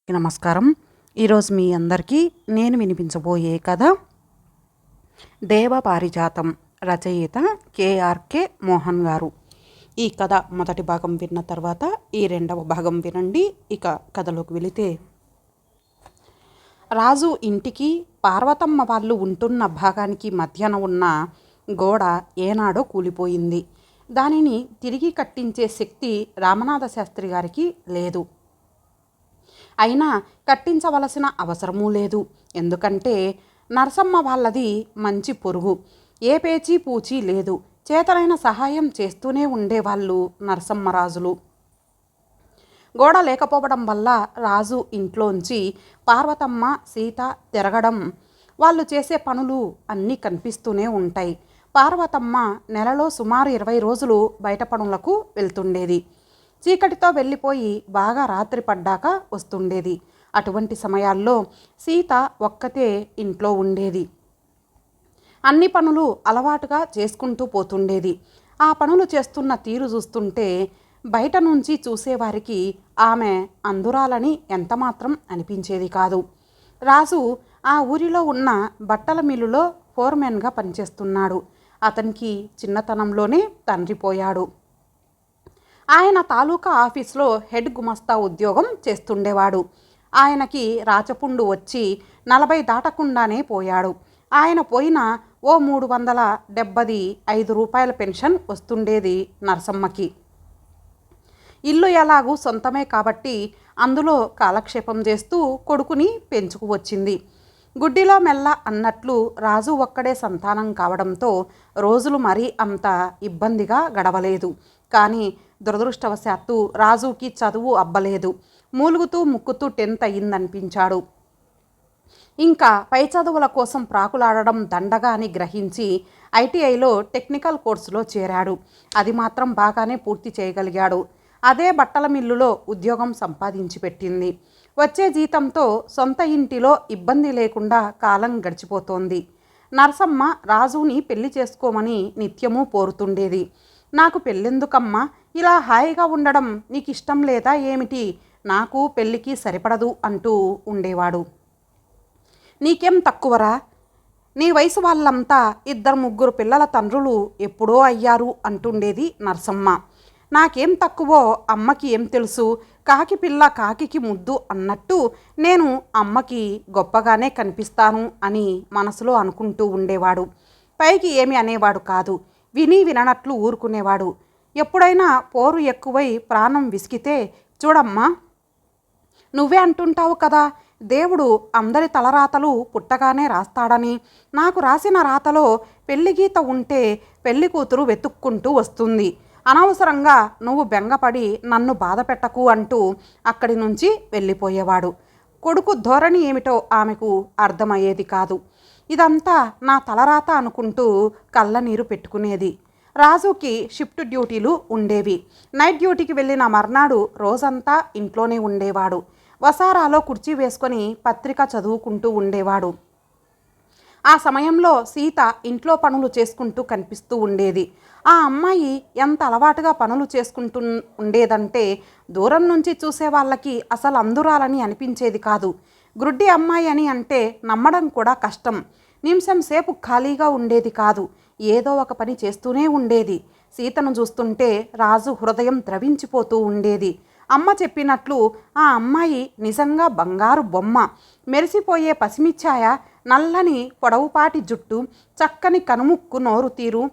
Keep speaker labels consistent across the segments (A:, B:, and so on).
A: నమస్కారం. ఈరోజు మీ అందరికీ నేను వినిపించబోయే కథ దేవపారిజాతం. రచయిత కేఆర్కే మోహన్ గారు. ఈ కథ మొదటి భాగం విన్న తర్వాత ఈ రెండవ భాగం వినండి. ఇక కథలోకి వెళితే, రాజు ఇంటికి పార్వతమ్మ వాళ్ళు ఉంటున్న భాగానికి మధ్యన ఉన్న గోడ ఏనాడో కూలిపోయింది. దానిని తిరిగి కట్టించే శక్తి రామనాథ శాస్త్రి గారికి లేదు. అయినా కట్టించవలసిన అవసరమూ లేదు. ఎందుకంటే నరసమ్మ వాళ్ళది మంచి పొరుగు, ఏ పేచీ పూచీ లేదు. చేతనైన సహాయం చేస్తూనే ఉండేవాళ్ళు నరసమ్మరాజులు. గోడ లేకపోవడం వల్ల రాజు ఇంట్లోంచి పార్వతమ్మ, సీత తిరగడం, వాళ్ళు చేసే పనులు అన్నీ కనిపిస్తూనే ఉంటాయి. పార్వతమ్మ నెలలో సుమారు 20 రోజులు బయట పనులకు వెళ్తుండేది. చీకటితో వెళ్ళిపోయి బాగా రాత్రి పడ్డాక వస్తుండేది. అటువంటి సమయాల్లో సీత ఒక్కతే ఇంట్లో ఉండేది. అన్ని పనులు అలవాటుగా చేసుకుంటూ పోతుండేది. ఆ పనులు చేస్తున్న తీరు చూస్తుంటే బయట నుంచి చూసేవారికి ఆమె అందురాలని ఎంతమాత్రం అనిపించేది కాదు. రాజు ఆ ఊరిలో ఉన్న బట్టల మిల్లులో ఫోర్మెన్గా పనిచేస్తున్నాడు. అతనికి చిన్నతనంలోనే తండ్రి పోయాడు. ఆయన తాలూకా ఆఫీస్లో హెడ్ గుమస్తా ఉద్యోగం చేస్తుండేవాడు. ఆయనకి రాచపుండు వచ్చి 40 దాటకుండానే పోయాడు. ఆయన పోయిన ఓ 375 రూపాయల పెన్షన్ వస్తుండేది నరసమ్మకి. ఇల్లు ఎలాగూ సొంతమే కాబట్టి అందులో కాలక్షేపం చేస్తూ కొడుకుని పెంచుకు వచ్చింది. గుడ్డిలో మెల్ల అన్నట్లు రాజు ఒక్కడే సంతానం కావడంతో రోజులు మరీ అంత ఇబ్బందిగా గడవలేదు. కానీ దురదృష్టవశాత్తు రాజుకి చదువు అబ్బలేదు. మూలుగుతూ ముక్కుతూ 10th అయ్యిందనిపించాడు. ఇంకా పై చదువుల కోసం ప్రాకులాడడం దండగా అని గ్రహించి ఐటీఐలో టెక్నికల్ కోర్సులో చేరాడు. అది మాత్రం బాగానే పూర్తి చేయగలిగాడు. అదే బట్టల మిల్లులో ఉద్యోగం సంపాదించి పెట్టింది. వచ్చే జీతంతో సొంత ఇంటిలో ఇబ్బంది లేకుండా కాలం గడిచిపోతోంది. నరసమ్మ రాజుని పెళ్లి చేసుకోమని నిత్యము పోరుతుండేది. నాకు పెళ్ళెందుకమ్మా, ఇలా హాయిగా ఉండడం నీకు ఇష్టం లేదా ఏమిటి? నాకు పెళ్ళికి సరిపడదు అంటూ ఉండేవాడు. నీకేం తక్కువరా, నీ వయసు వాళ్ళంతా 2-3 పిల్లల తండ్రులు ఎప్పుడో అయ్యారు అంటుండేది నరసమ్మ. నాకేం తక్కువో అమ్మకి ఏం తెలుసు, కాకి పిల్ల కాకికి ముద్దు అన్నట్టు నేను అమ్మకి గొప్పగానే కనిపిస్తాను అని మనసులో అనుకుంటూ ఉండేవాడు. పైకి ఏమి అనేవాడు కాదు. విని విననట్లు ఊరుకునేవాడు. ఎప్పుడైనా పోరు ఎక్కువై ప్రాణం విసిగితే, చూడమ్మా, నువ్వే అంటుంటావు కదా, దేవుడు అందరి తలరాతలు పుట్టగానే రాస్తాడని. నాకు రాసిన రాతలో పెళ్లి గీత ఉంటే పెళ్లి కూతురు వెతుక్కుంటూ వస్తుంది. అనవసరంగా నువ్వు బెంగపడి నన్ను బాధ పెట్టకు అంటూ అక్కడి నుంచి వెళ్ళిపోయేవాడు. కొడుకు ధోరణి ఏమిటో ఆమెకు అర్థమయ్యేది కాదు. ఇదంతా నా తలరాత అనుకుంటూ కళ్ళ నీరు పెట్టుకునేది. రాజుకి షిఫ్ట్ డ్యూటీలు ఉండేవి. నైట్ డ్యూటీకి వెళ్ళిన మర్నాడు రోజంతా ఇంట్లోనే ఉండేవాడు. వసారాలో కుర్చీ వేసుకొని పత్రిక చదువుకుంటూ ఉండేవాడు. ఆ సమయంలో సీత ఇంట్లో పనులు చేసుకుంటూ కనిపిస్తూ ఉండేది. ఆ అమ్మాయి ఎంత అలవాటుగా పనులు చేసుకుంటూ ఉండేదంటే దూరం నుంచి చూసే వాళ్ళకి అసలు అందురాలని అనిపించేది కాదు. గ్రుడ్డి అమ్మాయి అని అంటే నమ్మడం కూడా కష్టం. నిమిషం సేపు ఖాళీగా ఉండేది కాదు. ఏదో ఒక పని చేస్తూనే ఉండేది. సీతను చూస్తుంటే రాజు హృదయం ద్రవించిపోతూ ఉండేది. అమ్మ చెప్పినట్లు ఆ అమ్మాయి నిజంగా బంగారు బొమ్మ. మెరిసిపోయే పసిమిచ్చాయ, నల్లని పొడవుపాటి జుట్టు, చక్కని కనుముక్కు, నోరు తీరు.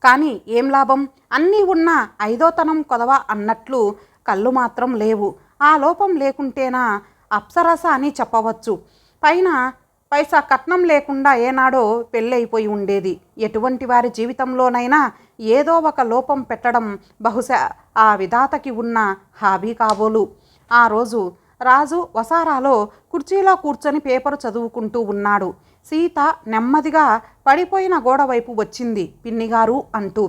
A: కానీ ఏం లాభం, అన్నీ ఉన్న 5వ కొదవ అన్నట్లు కళ్ళు మాత్రం లేవు. ఆ లోపం లేకుంటేనా అప్సరస అని చెప్పవచ్చు. పైన పైసా కట్నం లేకుండా ఏనాడో పెళ్ళైపోయి ఉండేది. ఎటువంటి వారి జీవితంలోనైనా ఏదో ఒక లోపం పెట్టడం బహుశా ఆ విధాతకి ఉన్న హాబీ కాబోలు. ఆ రోజు రాజు వసారాలో కుర్చీలో కూర్చొని పేపరు చదువుకుంటూ ఉన్నాడు. సీత నెమ్మదిగా పడిపోయిన గోడ వైపు వచ్చింది. పిన్నిగారు అంటూ.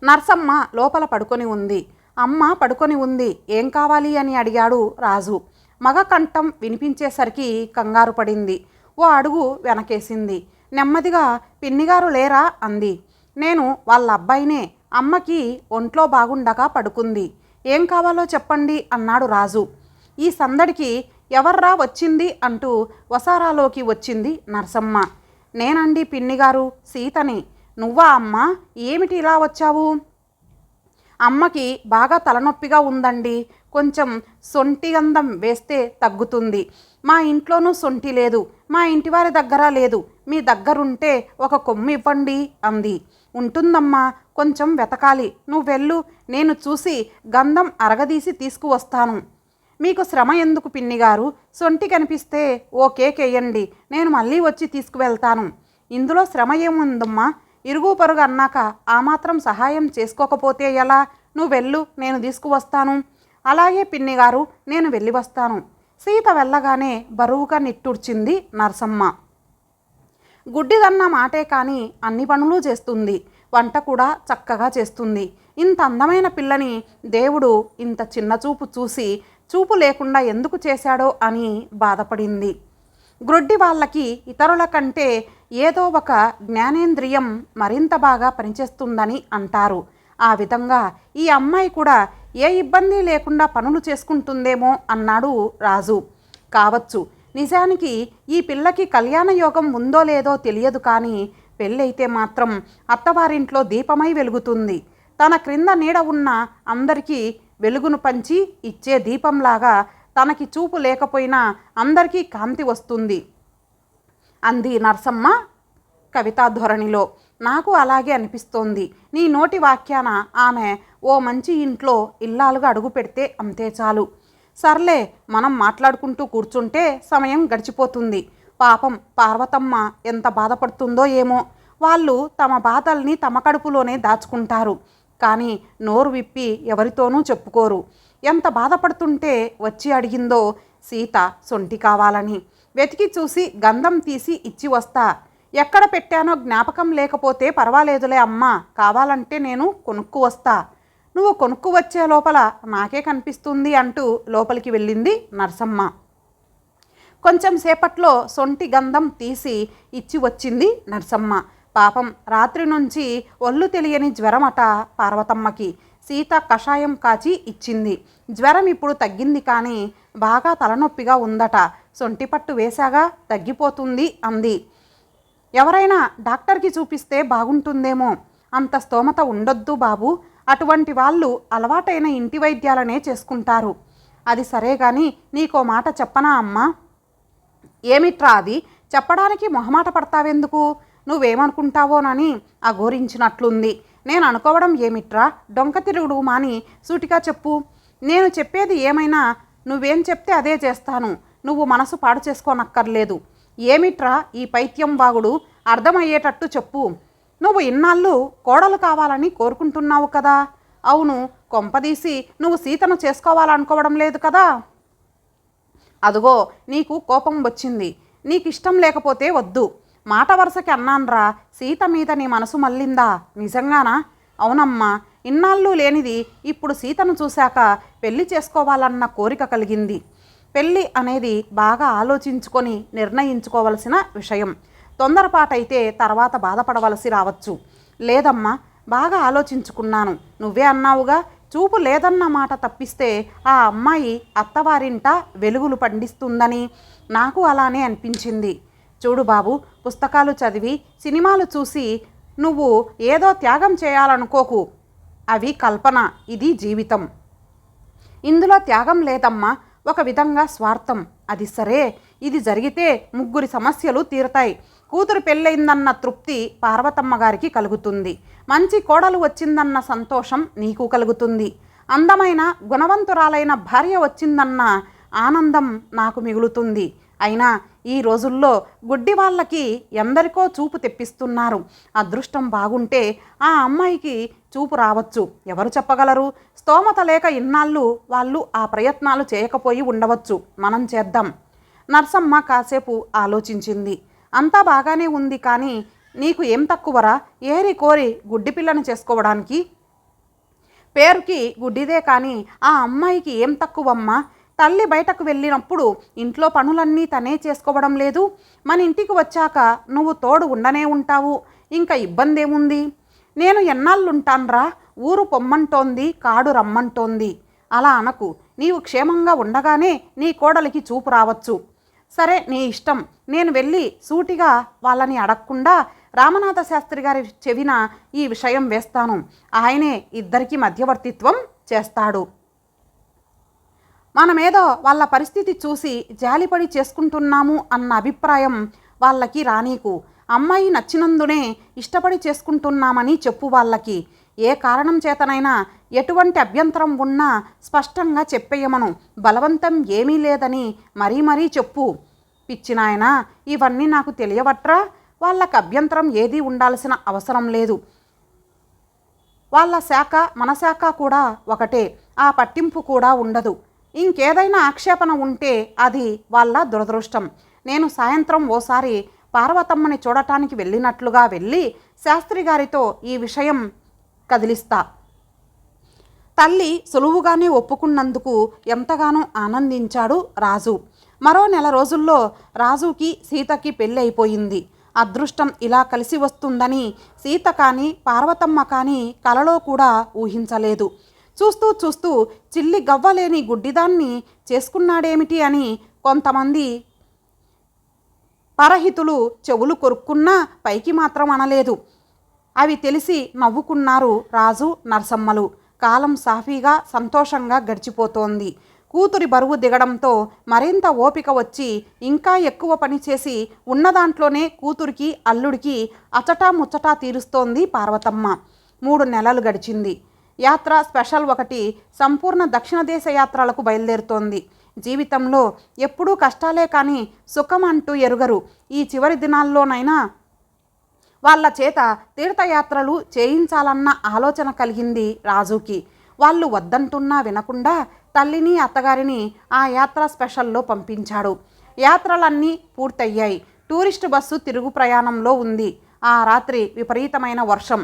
A: నరసమ్మ లోపల పడుకొని ఉంది. అమ్మ పడుకొని ఉంది. ఏం కావాలి అని అడిగాడు రాజు. మగ కంఠం వినిపించేసరికి కంగారు పడింది. ఓ అడుగు వెనకేసింది. నెమ్మదిగా పిన్నిగారు లేరా అంది. నేను వాళ్ళ అబ్బాయినే. అమ్మకి ఒంట్లో బాగుండక పడుకుంది. ఏం కావాలో చెప్పండి అన్నాడు రాజు. ఈ సందడికి ఎవర్రా వచ్చింది అంటూ వసారాలోకి వచ్చింది నరసమ్మ. నేనండి పిన్నిగారు, సీతని. నువ్వా అమ్మా? ఏమిటి ఇలా వచ్చావు? అమ్మకి బాగా తలనొప్పిగా ఉందండి. కొంచెం సొంటి గంధం వేస్తే తగ్గుతుంది. మా ఇంట్లోనూ సొంటి లేదు, మా ఇంటివారి దగ్గర లేదు. మీ దగ్గరుంటే ఒక కొమ్ము ఇవ్వండి అంది. ఉంటుందమ్మా, కొంచెం వెతకాలి. నువ్వెళ్ళు, నేను చూసి గంధం అరగదీసి తీసుకువస్తాను. మీకు శ్రమ ఎందుకు పిన్నిగారు? సొంటి కనిపిస్తే ఓ కేక్ వేయండి, నేను మళ్ళీ వచ్చి తీసుకువెళ్తాను. ఇందులో శ్రమ ఏముందమ్మా? ఇరుగు పొరుగు అన్నాక ఆ మాత్రం సహాయం చేసుకోకపోతే ఎలా? నువ్వెళ్ళు, నేను తీసుకువస్తాను. అలాగే పిన్నిగారు, నేను వెళ్ళి వస్తాను. సీత వెళ్ళగానే బరువుగా నిట్టూర్చింది నరసమ్మ. గుడ్డిదన్న మాటే కానీ అన్ని పనులు చేస్తుంది. వంట కూడా చక్కగా చేస్తుంది. ఇంత అందమైన పిల్లని దేవుడు ఇంత చిన్న చూపు చూసి చూపు లేకుండా ఎందుకు చేశాడో అని బాధపడింది. గ్రొడ్డి వాళ్ళకి ఇతరుల కంటే ఏదో ఒక జ్ఞానేంద్రియం మరింత బాగా పనిచేస్తుందని అంటారు. ఆ విధంగా ఈ అమ్మాయి కూడా ఏ ఇబ్బంది లేకుండా పనులు చేసుకుంటుందేమో అన్నాడు రాజు. కావచ్చు. నిజానికి ఈ పిల్లకి కళ్యాణ యోగం ఉందో లేదో తెలియదు, కానీ పెళ్ళైతే మాత్రం అత్తవారింట్లో దీపమై వెలుగుతుంది. తన క్రింద నీడ ఉన్న అందరికీ వెలుగును పంచి ఇచ్చే దీపంలాగా తనకి చూపు లేకపోయినా అందరికీ కాంతి వస్తుంది అంది నరసమ్మ కవితా ధోరణిలో. నాకు అలాగే అనిపిస్తోంది. నీ నోటి వాక్యాన ఆమె ఓ మంచి ఇంట్లో ఇల్లాలుగా అడుగు పెడితే అంతే చాలు. సర్లే, మనం మాట్లాడుకుంటూ కూర్చుంటే సమయం గడిచిపోతుంది. పాపం పార్వతమ్మ ఎంత బాధపడుతుందో ఏమో. వాళ్ళు తమ బాధల్ని తమ కడుపులోనే దాచుకుంటారు, కానీ నోరు విప్పి ఎవరితోనూ చెప్పుకోరు. ఎంత బాధపడుతుంటే వచ్చి అడిగిందో సీత సొంటి కావాలని. వెతికి చూసి గంధం తీసి ఇచ్చి వస్తా. ఎక్కడ పెట్టానో జ్ఞాపకం లేకపోతే పర్వాలేదులే అమ్మా, కావాలంటే నేను కొనుక్కు వస్తా. నువ్వు కొనుక్కు వచ్చే లోపల నాకే కనిపిస్తుంది అంటూ లోపలికి వెళ్ళింది నరసమ్మ. కొంచెం సేపట్లో సొంటి గంధం తీసి ఇచ్చి వచ్చింది నరసమ్మ. పాపం రాత్రి నుంచి ఒళ్ళు తెలియని జ్వరమట పార్వతమ్మకి. సీత కషాయం కాచి ఇచ్చింది. జ్వరం ఇప్పుడు తగ్గింది, కానీ బాగా తలనొప్పిగా ఉందట. సొంటి పట్టు వేశాగా తగ్గిపోతుంది అంది. ఎవరైనా డాక్టర్కి చూపిస్తే బాగుంటుందేమో. అంత స్తోమత ఉండొద్దు బాబు. అటువంటి వాళ్ళు అలవాటైన ఇంటి వైద్యాలనే చేసుకుంటారు. అది సరే గాని నీకో మాట చెప్పనా అమ్మా? ఏమిట్రా అది? చెప్పడానికి మొహమాట పడతావెందుకు? నువ్వేమనుకుంటావోనని అఘోరించినట్లుంది. నేను అనుకోవడం ఏమిట్రా? డొంక తిరుగుడు మాని సూటిగా చెప్పు. నేను చెప్పేది ఏమైనా నువ్వేం చెప్తే అదే చేస్తాను. నువ్వు మనసు పాడు చేసుకోనక్కర్లేదు. ఏమిట్రా ఈ పైత్యం వాగుడు? అర్థమయ్యేటట్టు చెప్పు. నువ్వు ఇన్నాళ్ళు కోడలు కావాలని కోరుకుంటున్నావు కదా? అవును, కొంపదీసి నువ్వు సీతను చేసుకోవాలనుకోవడం లేదు కదా? అదుగో నీకు కోపం వచ్చింది. నీకు ఇష్టం లేకపోతే వద్దు. మాట వరుసకి అన్నాన్రా. సీత మీద నీ మనసు మళ్ళిందా? నిజంగానా? అవునమ్మా, ఇన్నాళ్ళు లేనిది ఇప్పుడు సీతను చూశాక పెళ్లి చేసుకోవాలన్న కోరిక కలిగింది. పెళ్ళి అనేది బాగా ఆలోచించుకొని నిర్ణయించుకోవలసిన విషయం. తొందరపాటైతే తర్వాత బాధపడవలసి రావచ్చు. లేదమ్మా, బాగా ఆలోచించుకున్నాను. నువ్వే అన్నావుగా, చూపు లేదన్న మాట తప్పిస్తే ఆ అమ్మాయి అత్తవారింట వెలుగులు పండిస్తుందని. నాకు అలానే అనిపించింది. చూడు బాబు, పుస్తకాలు చదివి సినిమాలు చూసి నువ్వు ఏదో త్యాగం చేయాలనుకోకు. అవి కల్పన, ఇది జీవితం. ఇందులో త్యాగం లేదమ్మా, ఒక విధంగా స్వార్థం. అది సరే, ఇది జరిగితే ముగ్గురి సమస్యలు తీరతాయి. కూతురు పెళ్ళయిందన్న తృప్తి పార్వతమ్మ గారికి కలుగుతుంది. మంచి కోడలు వచ్చిందన్న సంతోషం నీకు కలుగుతుంది. అందమైన గుణవంతురాలైన భార్య వచ్చిందన్న ఆనందం నాకు మిగులుతుంది. అయినా ఈ రోజుల్లో గుడ్డి వాళ్ళకి ఎందరికో చూపు తెప్పిస్తున్నారు. అదృష్టం బాగుంటే ఆ అమ్మాయికి చూపు రావచ్చు. ఎవరు చెప్పగలరు? స్తోమత లేక ఇన్నాళ్ళు వాళ్ళు ఆ ప్రయత్నాలు చేయకపోయి ఉండవచ్చు. మనం చేద్దాం. నర్సమ్మ కాసేపు ఆలోచించింది. అంతా బాగానే ఉంది, కానీ నీకు ఏం తక్కువరా ఏరి కోరి గుడ్డి పిల్లని చేసుకోవడానికి? పేరుకి గుడ్డిదే, కానీ ఆ అమ్మాయికి ఏం తక్కువమ్మా? తల్లి బయటకు వెళ్ళినప్పుడు ఇంట్లో పనులన్నీ తనే చేసుకోవడం లేదు. మన ఇంటికి వచ్చాక నువ్వు తోడు ఉండనే ఉంటావు. ఇంకా ఇబ్బంది ఏముంది? నేను ఎన్నాళ్ళుంటాన్రా? ఊరు పొమ్మంటోంది, కాడు రమ్మంటోంది. అలా అనకు. నీవు క్షేమంగా ఉండగానే నీ కోడలికి చూపు రావచ్చు. సరే, నీ ఇష్టం. నేను వెళ్ళి సూటిగా వాళ్ళని అడగకుండా రామనాథ శాస్త్రి గారి చెవిన ఈ విషయం వేస్తాను. ఆయనే ఇద్దరికి మధ్యవర్తిత్వం చేస్తాడు. మనమేదో వాళ్ళ పరిస్థితి చూసి జాలిపడి చేసుకుంటున్నాము అన్న అభిప్రాయం వాళ్ళకి రానీకు. అమ్మాయి నచ్చినందునే ఇష్టపడి చేసుకుంటున్నామని చెప్పు వాళ్ళకి. ఏ కారణం చేతనైనా ఎటువంటి అభ్యంతరం ఉన్నా స్పష్టంగా చెప్పేయమను. బలవంతం ఏమీ లేదని మరీ మరీ చెప్పు. పిచ్చినాయనా, ఇవన్నీ నాకు తెలియవట్రా? వాళ్ళకి అభ్యంతరం ఏదీ ఉండాల్సిన అవసరం లేదు. వాళ్ళ శాఖ మన శాఖ కూడా ఒకటే. ఆ పట్టింపు కూడా ఉండదు. ఇంకేదైనా ఆక్షేపణ ఉంటే అది వాళ్ళ దురదృష్టం. నేను సాయంత్రం ఓసారి పార్వతమ్మని చూడటానికి వెళ్ళినట్లుగా వెళ్ళి శాస్త్రి గారితో ఈ విషయం కదిలిస్తా. తల్లి సులువుగానే ఒప్పుకున్నందుకు ఎంతగానో ఆనందించాడు రాజు. మరో నెల రోజుల్లో రాజుకి సీతకి పెళ్ళి అయిపోయింది. అదృష్టం ఇలా కలిసి వస్తుందని సీత కానీ పార్వతమ్మ కానీ కలలో కూడా ఊహించలేదు. చూస్తూ చూస్తూ చిల్లి గవ్వలేని గుడ్డిదాన్ని చేసుకున్నాడేమిటి అని కొంతమంది పరహితులు చెవులు కొరుక్కున్నా పైకి మాత్రం అనలేదు. అవి తెలిసి నవ్వుకున్నారు రాజు నరసమ్మలు. కాలం సాఫీగా సంతోషంగా గడిచిపోతోంది. కూతురి బరువు దిగడంతో మరింత ఓపిక వచ్చి ఇంకా ఎక్కువ పనిచేసి ఉన్నదాంట్లోనే కూతురికి అల్లుడికి అచటా ముచ్చటా తీరుస్తోంది పార్వతమ్మ. 3 నెలలు గడిచింది. యాత్ర స్పెషల్ ఒకటి సంపూర్ణ దక్షిణ దేశ యాత్రలకు బయలుదేరుతోంది. జీవితంలో ఎప్పుడూ కష్టాలే కానీ సుఖం అంటూ ఎరుగరు. ఈ చివరి దినాల్లోనైనా వాళ్ళ చేత తీర్థయాత్రలు చేయించాలన్న ఆలోచన కలిగింది రాజుకి. వాళ్ళు వద్దంటున్నా వినకుండా తల్లిని అత్తగారిని ఆ యాత్ర స్పెషల్లో పంపించాడు. యాత్రలన్నీ పూర్తయ్యాయి. టూరిస్టు బస్సు తిరుగు ప్రయాణంలో ఉంది. ఆ రాత్రి విపరీతమైన వర్షం.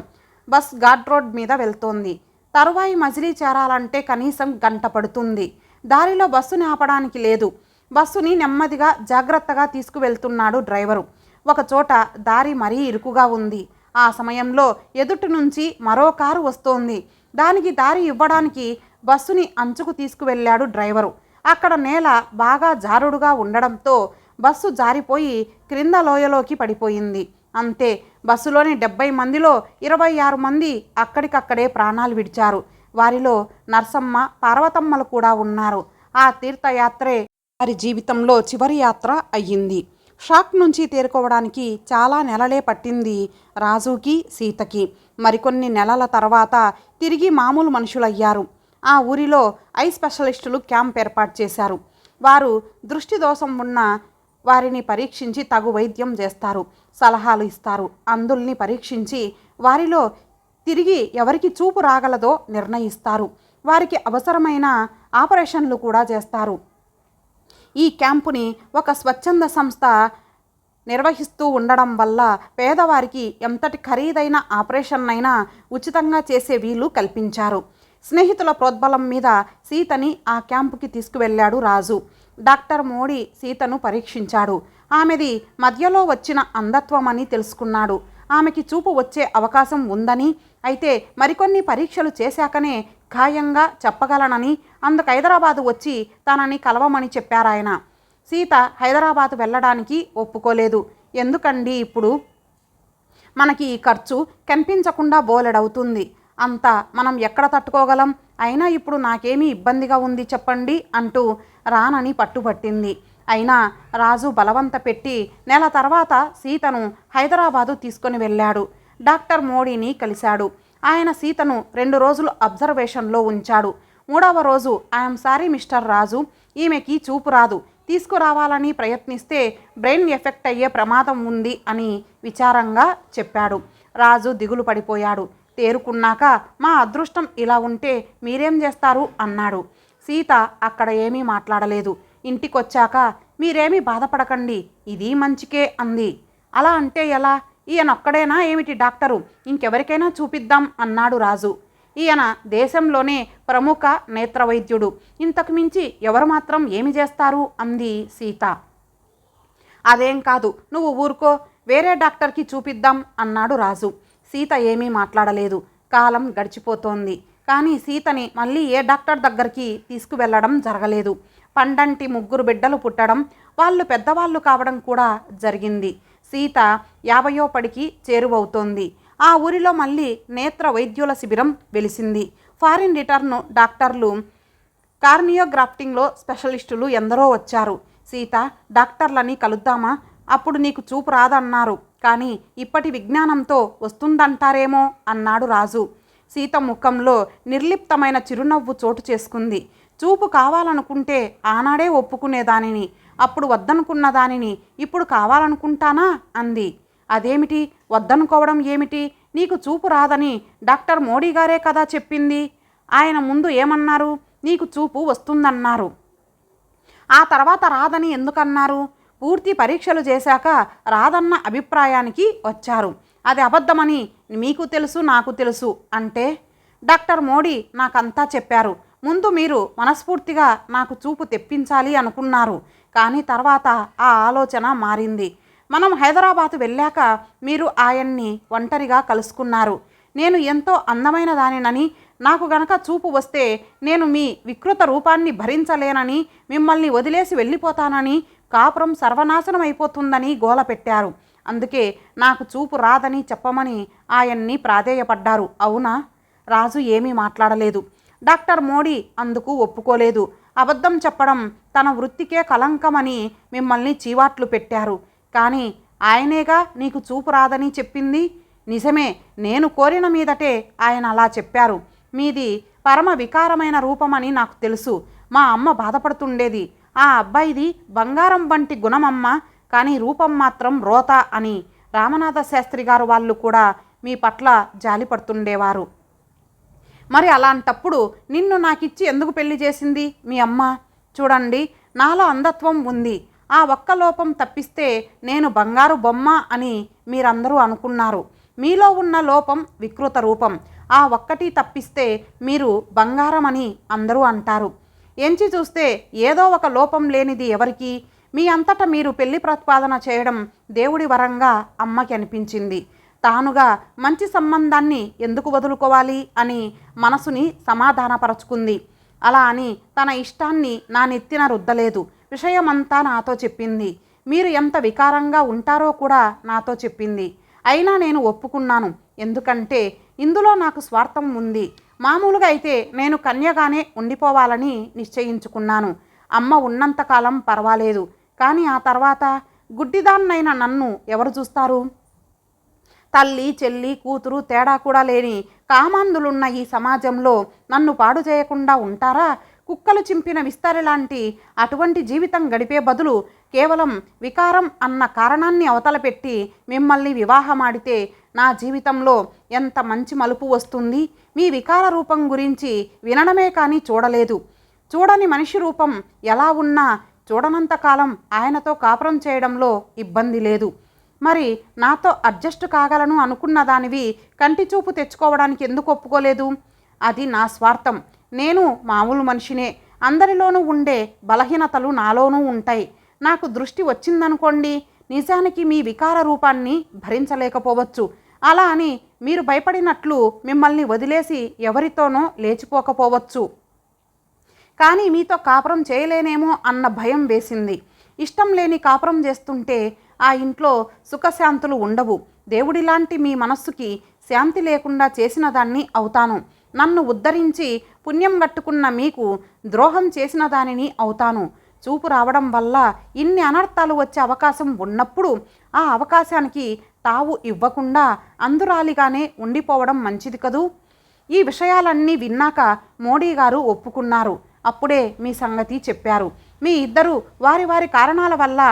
A: బస్ ఘాట్ రోడ్ మీద వెళ్తోంది. తరువాయి మజిలీ చేరాలంటే కనీసం గంట పడుతుంది. దారిలో బస్సుని ఆపడానికి లేదు. బస్సుని నెమ్మదిగా జాగ్రత్తగా తీసుకువెళ్తున్నాడు డ్రైవరు. ఒకచోట దారి మరీ ఇరుకుగా ఉంది. ఆ సమయంలో ఎదుటి నుంచి మరో కారు వస్తోంది. దానికి దారి ఇవ్వడానికి బస్సుని అంచుకు తీసుకువెళ్ళాడు డ్రైవరు. అక్కడ నేల బాగా జారుడుగా ఉండడంతో బస్సు జారిపోయి క్రింద లోయలోకి పడిపోయింది. అంతే. బస్సులోని 70 మందిలో 26 మంది అక్కడికక్కడే ప్రాణాలు విడిచారు. వారిలో నర్సమ్మ, పార్వతమ్మలు కూడా ఉన్నారు. ఆ తీర్థయాత్రే వారి జీవితంలో చివరి యాత్ర అయ్యింది. షాక్ నుంచి తేరుకోవడానికి చాలా నెలలే పట్టింది రాజుకి, సీతకి. మరికొన్ని నెలల తర్వాత తిరిగి మామూలు మనుషులయ్యారు. ఆ ఊరిలో ఐ స్పెషలిస్టులు క్యాంప్ ఏర్పాటు చేశారు. వారు దృష్టి దోషం ఉన్న వారిని పరీక్షించి తగు వైద్యం చేస్తారు, సలహాలు ఇస్తారు. అందుల్ని పరీక్షించి వారిలో తిరిగి ఎవరికి చూపు రాగలదో నిర్ణయిస్తారు. వారికి అవసరమైన ఆపరేషన్లు కూడా చేస్తారు. ఈ క్యాంపుని ఒక స్వచ్ఛంద సంస్థ నిర్వహిస్తూ ఉండడం వల్ల పేదవారికి ఎంతటి ఖరీదైన ఆపరేషన్ అయినా ఉచితంగా చేసే వీలు కల్పించారు. స్నేహితుల ప్రోద్బలం మీద సీతని ఆ క్యాంపుకి తీసుకువెళ్ళాడు రాజు. డాక్టర్ మోడీ సీతను పరీక్షించాడు. ఆమెది మధ్యలో వచ్చిన అంధత్వమని తెలుసుకున్నాడు. ఆమెకి చూపు వచ్చే అవకాశం ఉందని, అయితే మరికొన్ని పరీక్షలు చేశాకనే ఖాయంగా చెప్పగలనని, అందుకు హైదరాబాదు వచ్చి తనని కలవమని చెప్పారాయన. సీత హైదరాబాదు వెళ్ళడానికి ఒప్పుకోలేదు. ఎందుకండి ఇప్పుడు మనకి ఈ ఖర్చు కనిపించకుండా బోలెడవుతుంది. అంతా మనం ఎక్కడ తట్టుకోగలం? అయినా ఇప్పుడు నాకేమీ ఇబ్బందిగా ఉంది చెప్పండి అంటూ రానని పట్టుబట్టింది. అయినా రాజు బలవంత పెట్టి నెల తర్వాత సీతను హైదరాబాదు తీసుకొని వెళ్ళాడు. డాక్టర్ మోడీని కలిశాడు. ఆయన సీతను 2 రోజులు అబ్జర్వేషన్లో ఉంచాడు. 3వ రోజు ఐఎమ్ సారీ మిస్టర్ రాజు, ఈమెకి చూపు రాదు, తీసుకురావాలని ప్రయత్నిస్తే బ్రెయిన్ ఎఫెక్ట్ అయ్యే ప్రమాదం ఉంది అని విచారంగా చెప్పాడు. రాజు దిగులు పడిపోయాడు. తేరుకున్నాక మా అదృష్టం ఇలా ఉంటే మీరేం చేస్తారు అన్నాడు. సీత అక్కడ ఏమీ మాట్లాడలేదు. ఇంటికొచ్చాక మీరేమీ బాధపడకండి, ఇది మంచికే అంది. అలా అంటే ఎలా? ఈయనొక్కడేనా ఏమిటి డాక్టరు? ఇంకెవరికైనా చూపిద్దాం అన్నాడు రాజు. ఈయన దేశంలోనే ప్రముఖ నేత్ర వైద్యుడు, ఇంతకు మించి ఎవరు మాత్రం ఏమి చేస్తారు అంది సీత. అదేం కాదు, నువ్వు ఊరుకో, వేరే డాక్టర్కి చూపిద్దాం అన్నాడు రాజు. సీత ఏమీ మాట్లాడలేదు. కాలం గడిచిపోతోంది. కానీ సీతని మళ్ళీ ఏ డాక్టర్ దగ్గరికి తీసుకువెళ్ళడం జరగలేదు. పండంటి 3 బిడ్డలు పుట్టడం, వాళ్ళు పెద్దవాళ్ళు కావడం కూడా జరిగింది. సీత 50వ పడికి చేరువవుతోంది. ఆ ఊరిలో మళ్ళీ నేత్ర వైద్యుల శిబిరం వెలిసింది. ఫారిన్ రిటర్న్ డాక్టర్లు, కార్నియోగ్రాఫ్టింగ్లో స్పెషలిస్టులు ఎందరో వచ్చారు. సీత, డాక్టర్లని కలుద్దామా? అప్పుడు నీకు చూపు రాదన్నారు, కానీ ఇప్పటి విజ్ఞానంతో వస్తుందంటారేమో అన్నాడు రాజు. సీత ముఖంలో నిర్లిప్తమైన చిరునవ్వు చోటు చేసుకుంది. చూపు కావాలనుకుంటే ఆనాడే ఒప్పుకునేదానిని, అప్పుడు వద్దనుకున్న దానిని ఇప్పుడు కావాలనుకుంటానా అంది. అదేమిటి, వద్దనుకోవడం ఏమిటి? నీకు చూపు రాదని డాక్టర్ మోడీ గారే కదా చెప్పింది. ఆయన ముందు ఏమన్నారు? నీకు చూపు వస్తుందన్నారు. ఆ తర్వాత రాదని ఎందుకన్నారు? పూర్తి పరీక్షలు చేశాక రాదన్న అభిప్రాయానికి వచ్చారు. అది అబద్ధమని మీకు తెలుసు, నాకు తెలుసు. అంటే డాక్టర్ మోడీ నాకంతా చెప్పారు. ముందు మీరు మనస్ఫూర్తిగా నాకు చూపు తెప్పించాలి అనుకున్నారు, కానీ తర్వాత ఆ ఆలోచన మారింది. మనం హైదరాబాదు వెళ్ళాక మీరు ఆయన్ని ఒంటరిగా కలుసుకున్నారు. నేను ఎంతో అందమైన దానినని, నాకు గనక చూపు వస్తే నేను మీ వికృత రూపాన్ని భరించలేనని, మిమ్మల్ని వదిలేసి వెళ్ళిపోతానని, కాపురం సర్వనాశనం అయిపోతుందని గోల పెట్టారు. అందుకే నాకు చూపు రాదని చెప్పమని ఆయన్ని ప్రాధేయపడ్డారు, అవునా? రాజు ఏమీ మాట్లాడలేదు. డాక్టర్ మోడీ అందుకు ఒప్పుకోలేదు. అబద్ధం చెప్పడం తన వృత్తికే కలంకమని మిమ్మల్ని చీవాట్లు పెట్టారు. కానీ ఆయనేగా నీకు చూపు రాదని చెప్పింది. నిజమే, నేను కోరిన మీదటే ఆయన అలా చెప్పారు. మీది పరమ వికారమైన రూపమని నాకు తెలుసు. మా అమ్మ బాధపడుతుండేది. ఆ అబ్బాయిది బంగారం వంటి గుణమమ్మ, కానీ రూపం మాత్రం రోత అని. రామనాథ శాస్త్రి గారు వాళ్ళు కూడా మీ పట్ల జాలి పడుతుండేవారు. మరి అలాంటప్పుడు నిన్ను నాకిచ్చి ఎందుకు పెళ్లి చేసింది మీ అమ్మ? చూడండి, నాలో అంధత్వం ఉంది. ఆ ఒక్క లోపం తప్పిస్తే నేను బంగారు బొమ్మ అని మీరందరూ అనుకున్నారు. మీలో ఉన్న లోపం వికృత రూపం. ఆ ఒక్కటి తప్పిస్తే మీరు బంగారం అని అందరూ అంటారు. ఎంచి చూస్తే ఏదో ఒక లోపం లేనిది ఎవరికి? మీ అంతటా మీరు పెళ్లి ప్రతిపాదన చేయడం దేవుడి వరంగా అమ్మకి అనిపించింది. తానుగా మంచి సంబంధాన్ని ఎందుకు వదులుకోవాలి అని మనసుని సమాధానపరచుకుంది. అలా అని తన ఇష్టాన్ని నా నెత్తిన రుద్దలేదు. విషయమంతా నాతో చెప్పింది. మీరు ఎంత వికారంగా ఉంటారో కూడా నాతో చెప్పింది. అయినా నేను ఒప్పుకున్నాను. ఎందుకంటే ఇందులో నాకు స్వార్థం ఉంది. మామూలుగా అయితే నేను కన్యగానే ఉండిపోవాలని నిశ్చయించుకున్నాను. అమ్మ ఉన్నంతకాలం పర్వాలేదు, కానీ ఆ తర్వాత గుడ్డిదాన్నైన నన్ను ఎవరు చూస్తారు? తల్లి, చెల్లి, కూతురు తేడా కూడా లేని కామాంధులున్న ఈ సమాజంలో నన్ను పాడు చేయకుండా ఉంటారా? కుక్కలు చింపిన విస్తరి లాంటి అటువంటి జీవితం గడిపే బదులు కేవలం వికారం అన్న కారణాన్ని అవతల పెట్టి మిమ్మల్ని వివాహమాడితే నా జీవితంలో ఎంత మంచి మలుపు వస్తుంది. మీ వికార రూపం గురించి వినడమే కానీ చూడలేదు. చూడని మనిషి రూపం ఎలా ఉన్నా చూడనంతకాలం ఆయనతో కాపురం చేయడంలో ఇబ్బంది లేదు. మరి నాతో అడ్జస్ట్ కాగలను అనుకున్న దానివి కంటి చూపు తెచ్చుకోవడానికి ఎందుకు ఒప్పుకోలేదు? అది నా స్వార్థం. నేను మామూలు మనిషినే. అందరిలోనూ ఉండే బలహీనతలు నాలోనూ ఉంటాయి. నాకు దృష్టి వచ్చిందనుకోండి, నిజానికి మీ వికార రూపాన్ని భరించలేకపోవచ్చు. అలా అని మీరు భయపడినట్లు మిమ్మల్ని వదిలేసి ఎవరితోనో లేచిపోకపోవచ్చు. కానీ మీతో కాపురం చేయలేనేమో అన్న భయం వేసింది. ఇష్టం లేని కాపురం చేస్తుంటే ఆ ఇంట్లో సుఖశాంతులు ఉండవు. దేవుడిలాంటి మీ మనస్సుకి శాంతి లేకుండా చేసిన దాన్ని అవుతాను. నన్ను ఉద్ధరించి పుణ్యం కట్టుకున్న మీకు ద్రోహం చేసిన దానిని అవుతాను. చూపు రావడం వల్ల ఇన్ని అనర్థాలు వచ్చే అవకాశం ఉన్నప్పుడు ఆ అవకాశానికి తావు ఇవ్వకుండా అందురాలిగానే ఉండిపోవడం మంచిది కదూ. ఈ విషయాలన్నీ విన్నాక మోడీ గారు ఒప్పుకున్నారు. అప్పుడే మీ సంగతి చెప్పారు. మీ ఇద్దరు వారి వారి కారణాల వల్ల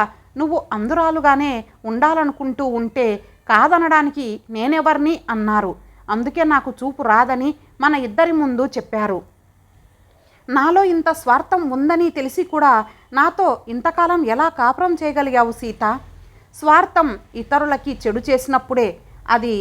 A: నువ్వు అందురాలుగానే ఉండాలనుకుంటూ ఉంటే కాదనడానికి నేనెవర్ని అన్నారు. అందుకే నాకు చూపు రాదని మన ఇద్దరి ముందు చెప్పారు. నాలో ఇంత స్వార్థం ఉందని తెలిసి కూడా నాతో ఇంతకాలం ఎలా కాపురం చేయగలిగావు సీత? స్వార్థం ఇతరులకి చెడు చేసినప్పుడే అది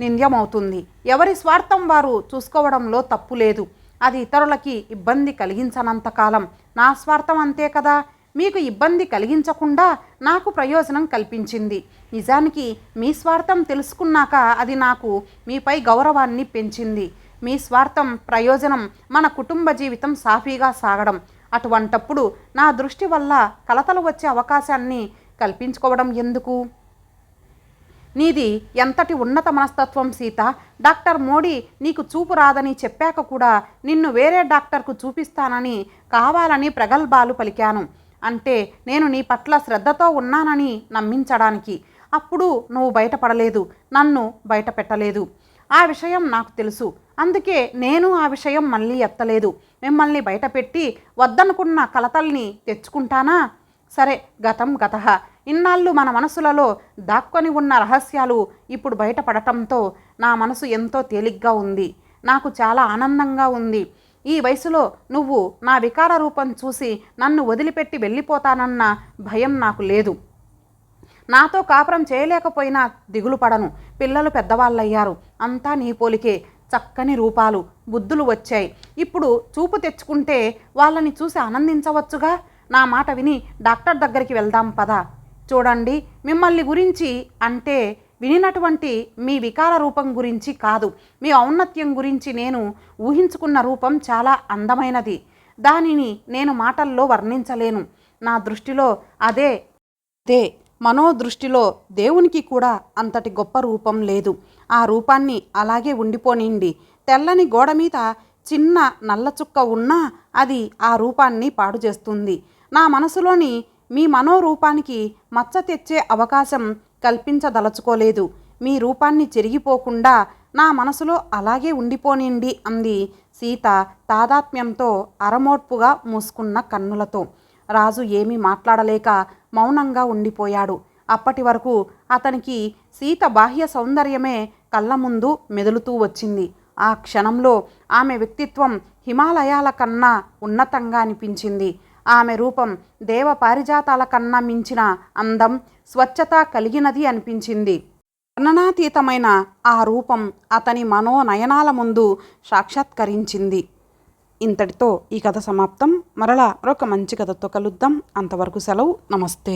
A: నింద్యమవుతుంది. ఎవరి స్వార్థం వారు చూసుకోవడంలో తప్పు లేదు. అది ఇతరులకి ఇబ్బంది కలిగించనంతకాలం. నా స్వార్థం అంతే కదా. మీకు ఇబ్బంది కలిగించకుండా నాకు ప్రయోజనం కల్పించింది. నిజానికి మీ స్వార్థం తెలుసుకున్నాక అది నాకు మీపై గౌరవాన్ని పెంచింది. మీ స్వార్థం, ప్రయోజనం, మన కుటుంబ జీవితం సాఫీగా సాగడం. అటువంటప్పుడు నా దృష్టి వల్ల కలతలు వచ్చే అవకాశాన్ని కల్పించుకోవడం ఎందుకు? నీది ఎంతటి ఉన్నత మనస్తత్వం సీత! డాక్టర్ మోడీ నీకు చూపు రాదని చెప్పాక కూడా నిన్ను వేరే డాక్టర్కు చూపిస్తానని కావాలని ప్రగల్భాలు పలికాను. అంటే నేను నీ పట్ల శ్రద్ధతో ఉన్నానని నమ్మించడానికి. అప్పుడు నువ్వు బయటపడలేదు, నన్ను బయట పెట్టలేదు. ఆ విషయం నాకు తెలుసు. అందుకే నేను ఆ విషయం మళ్ళీ ఎత్తలేదు. మిమ్మల్ని బయటపెట్టి వద్దనుకున్న కలతల్ని తెచ్చుకుంటానా? సరే, గతం గతః. ఇన్నాళ్ళు మన మనసులలో దాక్కొని ఉన్న రహస్యాలు ఇప్పుడు బయటపడటంతో నా మనసు ఎంతో తేలిగ్గా ఉంది. నాకు చాలా ఆనందంగా ఉంది. ఈ వయసులో నువ్వు నా వికార రూపం చూసి నన్ను వదిలిపెట్టి వెళ్ళిపోతానన్న భయం నాకు లేదు. నాతో కాపురం చేయలేకపోయినా దిగులు పడను. పిల్లలు పెద్దవాళ్ళయ్యారు. అంతా నీ పోలికే. చక్కని రూపాలు, బుద్ధులు వచ్చాయి. ఇప్పుడు చూపు తెచ్చుకుంటే వాళ్ళని చూసి ఆనందించవచ్చుగా. నా మాట విని డాక్టర్ దగ్గరికి వెళ్దాం పదా. చూడండి, మిమ్మల్ని గురించి అంటే వినినటువంటి మీ వికార రూపం గురించి కాదు, మీ ఔన్నత్యం గురించి నేను ఊహించుకున్న రూపం చాలా అందమైనది. దానిని నేను మాటల్లో వర్ణించలేను. నా దృష్టిలో అదే మనోదృష్టిలో దేవునికి కూడా అంతటి గొప్ప రూపం లేదు. ఆ రూపాన్ని అలాగే ఉండిపోనిండి. తెల్లని గోడ మీద చిన్న నల్ల చుక్క ఉన్నా అది ఆ రూపాన్ని పాడు చేస్తుంది. నా మనసులోని మీ మనోరూపానికి మచ్చ తెచ్చే అవకాశం కల్పించదలుచుకోలేదు. మీ రూపాన్ని చెరిగిపోకుండా నా మనసులో అలాగే ఉండిపోనిండి అంది సీత తాదాత్మ్యంతో అరమోడ్పుగా మూసుకున్న కన్నులతో. రాజు ఏమీ మాట్లాడలేక మౌనంగా ఉండిపోయాడు. అప్పటి వరకు అతనికి సీత బాహ్య సౌందర్యమే కళ్ళ ముందు మెదులుతూ వచ్చింది. ఆ క్షణంలో ఆమె వ్యక్తిత్వం హిమాలయాల కన్నా ఉన్నతంగా అనిపించింది. ఆమె రూపం దేవ పారిజాతాల కన్నా మించిన అందం, స్వచ్ఛత కలిగినది అనిపించింది. వర్ణనాతీతమైన ఆ రూపం అతని మనోనయనాల ముందు సాక్షాత్కరించింది. ఇంతటితో ఈ కథ సమాప్తం. మరలా మరొక మంచి కథతో కలుద్దాం. అంతవరకు సెలవు. నమస్తే.